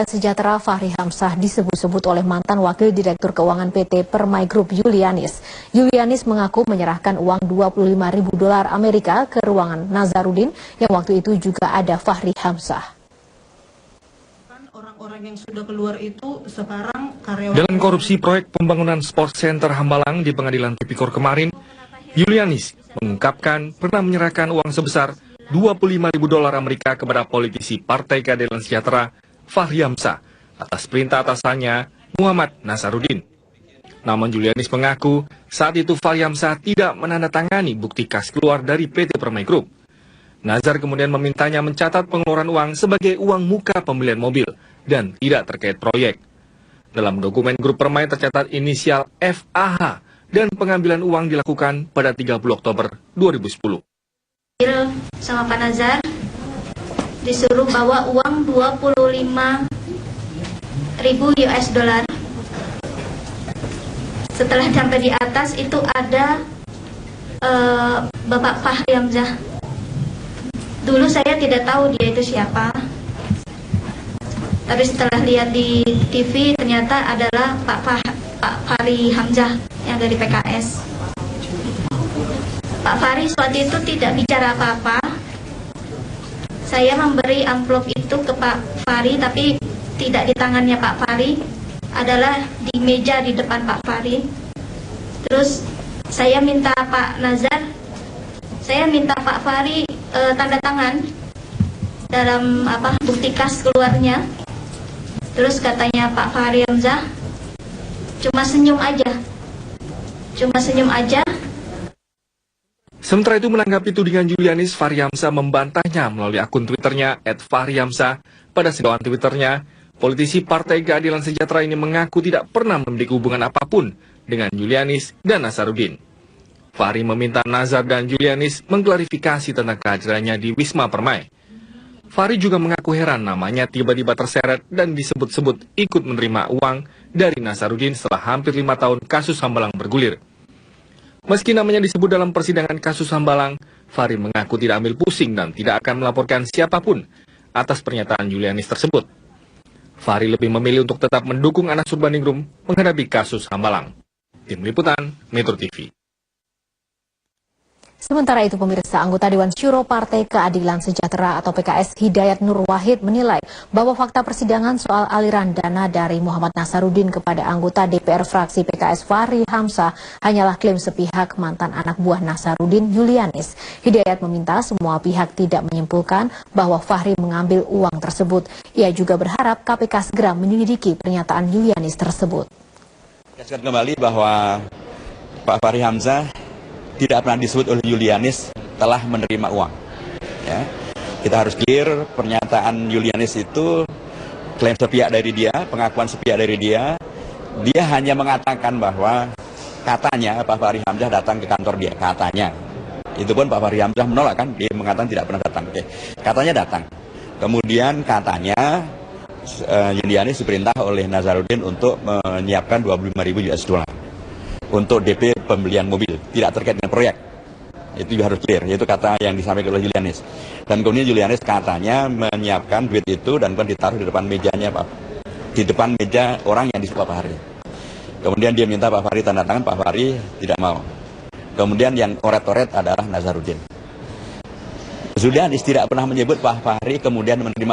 Sejahtera Fahri Hamzah disebut-sebut oleh mantan Wakil Direktur Keuangan PT Permai Group Julianis. Julianis mengaku menyerahkan uang $25.000 Amerika ke ruangan Nazarudin yang waktu itu juga ada Fahri Hamzah. Orang-orang yang sudah keluar itu sekarang karyawan. Dalam korupsi proyek pembangunan Sports Center Hambalang di Pengadilan Tipikor kemarin, Julianis mengungkapkan pernah menyerahkan uang sebesar $25.000 Amerika kepada politisi Partai Keadilan Sejahtera Fahri Hamzah atas perintah atasannya Muhammad Nazarudin. Namun Julianis mengaku saat itu Fahri Hamzah tidak menandatangani bukti kas keluar dari PT Permai Group. Nazar kemudian memintanya mencatat pengeluaran uang sebagai uang muka pembelian mobil dan tidak terkait proyek. Dalam dokumen grup Permai tercatat inisial FAH dan pengambilan uang dilakukan pada 30 Oktober 2010. Sama Pak Nazar disuruh bawa uang $25.000. Setelah sampai di atas itu ada Bapak Fahri Hamzah. Dulu saya tidak tahu dia itu siapa, tapi setelah lihat di TV ternyata adalah Pak Fahri Hamzah yang dari PKS. Pak Fahri waktu itu tidak bicara apa-apa. Saya memberi amplop itu ke Pak Fahri, tapi tidak di tangannya Pak Fahri, adalah di meja di depan Pak Fahri. Terus saya minta Pak Nazar, saya minta Pak Fahri tanda tangan dalam bukti kas keluarnya. Terus katanya Pak Fahri Hamzah cuma senyum aja. Sementara itu menanggapi tudingan Julianis, Fahri Hamzah membantahnya melalui akun Twitternya @FahriHamzah. Pada singkawan Twitternya, politisi Partai Keadilan Sejahtera ini mengaku tidak pernah memiliki hubungan apapun dengan Julianis dan Nazarudin. Fahri meminta Nazar dan Julianis mengklarifikasi tentang kehadirannya di Wisma Permai. Fahri juga mengaku heran namanya tiba-tiba terseret dan disebut-sebut ikut menerima uang dari Nazarudin setelah hampir 5 tahun kasus Hambalang bergulir. Meski namanya disebut dalam persidangan kasus Hambalang, Fahri mengaku tidak ambil pusing dan tidak akan melaporkan siapapun atas pernyataan Julianis tersebut. Fahri lebih memilih untuk tetap mendukung Anas Urbaningrum menghadapi kasus Hambalang. Tim Liputan, Metro TV. Sementara itu, pemirsa, anggota Dewan Syuro Partai Keadilan Sejahtera atau PKS Hidayat Nur Wahid menilai bahwa fakta persidangan soal aliran dana dari Muhammad Nazarudin kepada anggota DPR fraksi PKS Fahri Hamzah hanyalah klaim sepihak mantan anak buah Nazarudin, Julianis. Hidayat meminta semua pihak tidak menyimpulkan bahwa Fahri mengambil uang tersebut. Ia juga berharap KPK segera menyelidiki pernyataan Julianis tersebut. Tegaskan kembali bahwa Pak Fahri Hamzah tidak pernah disebut oleh Julianis telah menerima uang. Ya. Kita harus clear, pernyataan Julianis itu klaim sepihak dari dia, pengakuan sepihak dari dia. Dia hanya mengatakan bahwa katanya Pak Fahri Hamzah datang ke kantor dia, katanya. Itu pun Pak Fahri Hamzah menolak kan, dia mengatakan tidak pernah datang. Oke. Katanya datang. Kemudian katanya Julianis diperintah oleh Nazarudin untuk menyiapkan $25.000 untuk DP pembelian mobil, tidak terkait dengan proyek. Itu harus clear, yaitu kata yang disampaikan oleh Julianis. Dan kemudian Julianis katanya menyiapkan duit itu dan kemudian ditaruh di depan mejanya Pak, di depan meja orang yang disebut Pak Fahri. Kemudian dia minta Pak Fahri tanda tangan, Pak Fahri tidak mau. Kemudian yang oret-oret adalah Nazarudin. Julianis tidak pernah menyebut Pak Fahri kemudian menerima